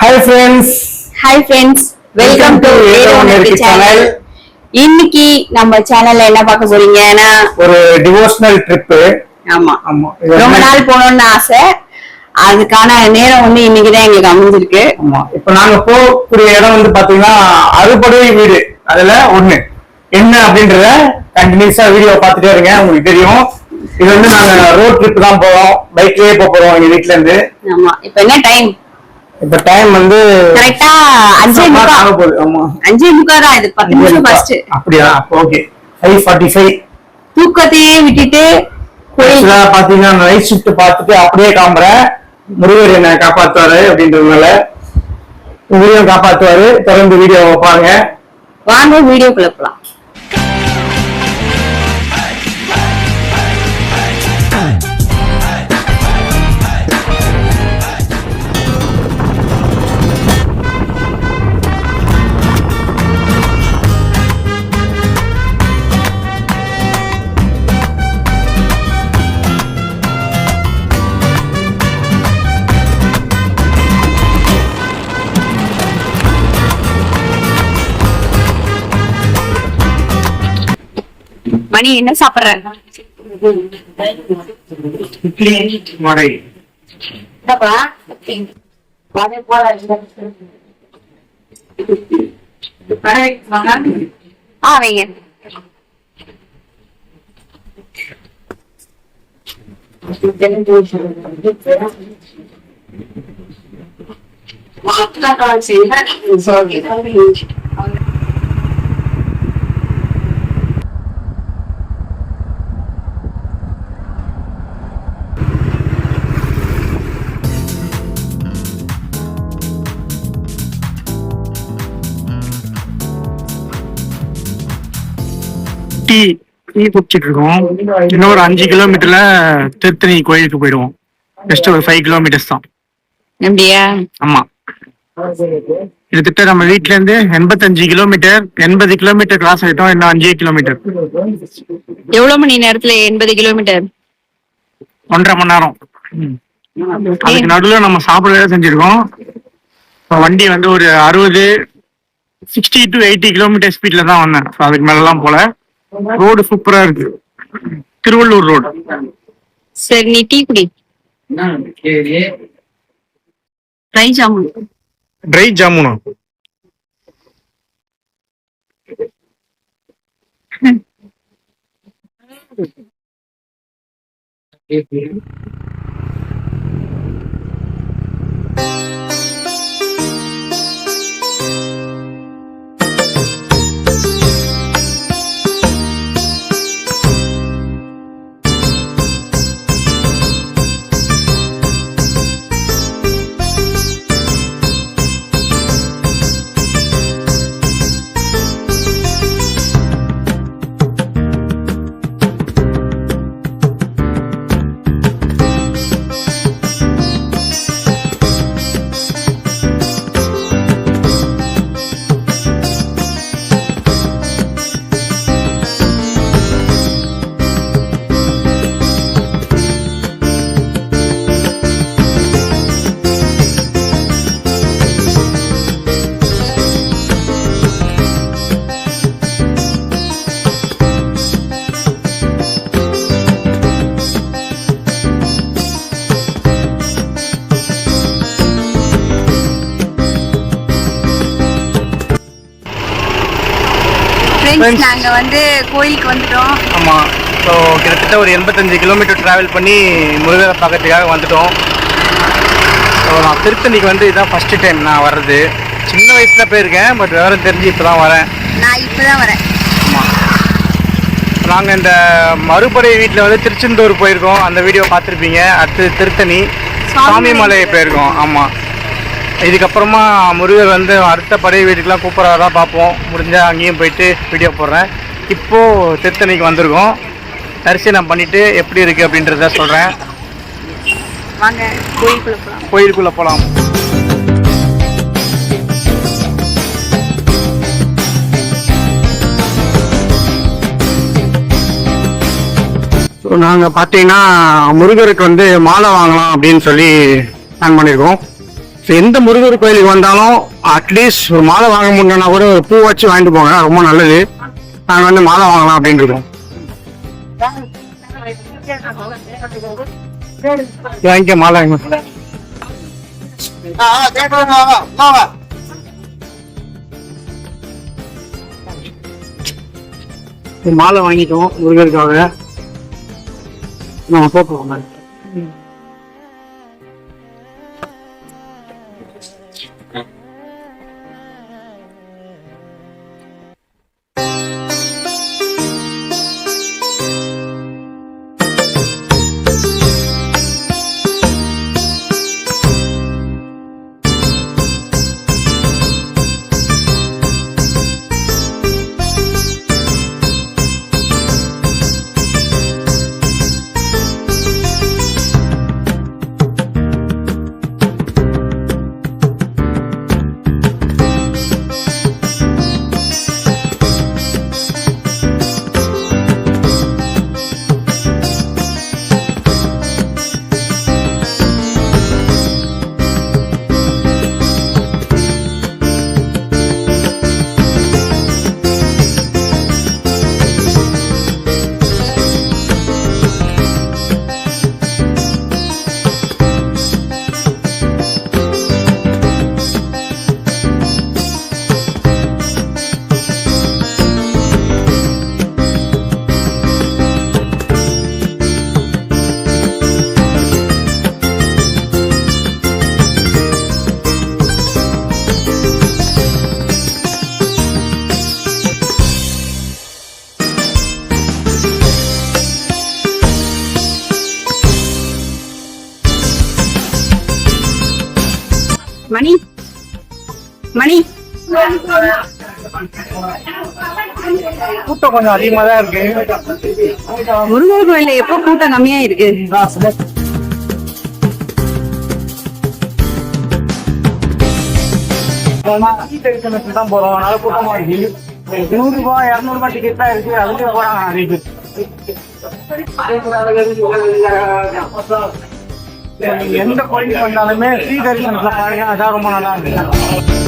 Hi friends. Hi friends. Welcome to Veronity channel. இன்னைக்கு நம்ம சேனல்ல என்ன பார்க்க போறீங்கன்னா ஒரு டிவோஷனல் ட்ரிப். ஆமா ரொம்ப நாள் போகணும்னு ஆசை. அதுக்கான நேரம் வந்து இன்னைக்கு தான் எங்களுக்கு அமைஞ்சிருக்கு. ஆமா இப்போ நாங்க போகக்கூடிய இடம் வந்து பாத்தீங்கன்னா அறுபடை வீடு. அதுல ஒண்ணு என்ன அப்படின்றத கண்டினியூஸா வீடியோ பார்த்துட்டே இருங்க, உங்களுக்கு தெரியும். இது வந்து நாங்க ரோட் ட்ரிப் தான் போறோம், பைக்லயே போறோம் எங்க வீட்ல இருந்து. ஆமா இப்போ என்ன டைம்? இப்ப டைம் வந்து கரெக்ட்டா 5:30 ஆக போகுது. ஆமா 5:30 தான். இது 10 நிமிஷம் ஃபர்ஸ்ட். அப்படியே ஓகே. 5:45 தூக்கத்தையே விட்டுட்டு கோயில்ல பாத்தீங்கன்னா நைட் ஷிஃப்ட் பார்த்துட்டு அப்படியே கிளம்புறேன். முருகர் என்ன காப்பாத்துவாரு அப்படின்றதுனால முருகன் காப்பாத்துவாரு. தொடர்ந்து வீடியோ பாருங்க. வாங்க வீடியோக்குள்ள போலாம். மணி என்ன சாப்பிடுற? இட்லி வடை. வைங்க. டீ குடிச்சிட்டு இருக்கோம். இன்னும் ஒரு 5 கிலோமீட்டர்ல திருத்தணி கோயிலுக்கு போயிடுவோம். ஜஸ்ட் ஒரு 5 கிலோமீட்டர்ஸ் தான். அப்படியா? ஆமா, கிட்டத்தட்ட நம்ம வீட்ல இருந்து 85 கிலோமீட்டர். 80 கிலோமீட்டர் கிராஸ் ஆயிட்டோம். இன்னும் 5 கிலோமீட்டர். எவ்வளவு மணி நேரத்துல 80 கிலோமீட்டர்? 1.5 மணி நேரம். அதுக்கு நடுவில் நம்ம சாப்பிட செஞ்சிருக்கோம். வண்டி வந்து ஒரு 60 to 80 கிலோமீட்டர் ஸ்பீட்ல தான் வந்தேன். அதுக்கு மேலாம் போல. ரோடு சூப்பரா இருக்கு, திருவள்ளூர் ரோடு. சரி, நீ டீ குடி. ட்ரை ஜாமுன். ட்ரை ஜாமுனா? நாங்க வந்து கோயிலுக்கு வந்துட்டோம். ஆமா, ஸோ கிட்டத்தட்ட ஒரு 85 கிலோமீட்டர் டிராவல் பண்ணி முருகரை பார்க்கறதுக்காக வந்துட்டோம். ஸோ நான் திருத்தணிக்கு வந்து இதுதான் ஃபர்ஸ்ட் டைம் நான் வர்றது. சின்ன வயசுல போயிருக்கேன், பட் விவரம் தெரிஞ்சு இப்போதான் வரேன். நான் இப்பதான் வரேன். ஆமா, நாங்கள் இந்த மறுபடை வீட்டில் வந்து திருச்செந்தூர் போயிருக்கோம். அந்த வீடியோ பார்த்துருப்பீங்க. அடுத்து திருத்தணி சுவாமிமலை போயிருக்கோம். ஆமாம், இதுக்கப்புறமா முருகர் வந்து அடுத்த படை வீட்டுக்கெலாம் கூப்பிட்றதா பார்ப்போம். முடிஞ்சால் அங்கேயும் போயிட்டு வீடியோ போடுறேன். இப்போது திருத்தணிக்கு வந்திருக்கோம். தரிசனம் பண்ணிவிட்டு எப்படி இருக்குது அப்படின்றத சொல்கிறேன். வாங்க கோயிலுக்குள்ளே போகலாம். நாங்கள் பார்த்தீங்கன்னா முருகருக்கு வந்து மாலை வாங்கலாம் அப்படின்னு சொல்லி பிளான் பண்ணியிருக்கோம். எந்த முருகர் கோயிலுக்கு வந்தாலும் அட்லீஸ்ட் ஒரு மாலை வாங்க முடியலன்னா கூட ஒரு பூ வச்சு வாங்கிட்டு போங்க, ரொம்ப நல்லது. நாங்கள் வந்து மாலை வாங்கலாம் அப்படின்னு இருக்கோம். வாங்கிக்க மாலை வாங்க. மாலை வாங்கிட்டோம் முருகருக்காக. நம்ம போட்டுருவோம். மணி மணி கூட்டம் கொஞ்சம் அதிகமா தான் இருக்கு. முருகர் கோயில்ல எப்போ கூட்டம் கம்மியா இருக்கு? தான் போறோம், அதனால கூட்டமா இருக்கு. 100 ரூபாய் 200 ரூபாய் டிக்கெட் தான் இருக்கு, அதுலயே போறாங்க நிறைய பேர். எந்த கோயிலுக்கு வந்தாலுமே ஸ்ரீ தரிசனத்துல பாருங்க, அதான் ரொம்ப நல்லா இருக்கு.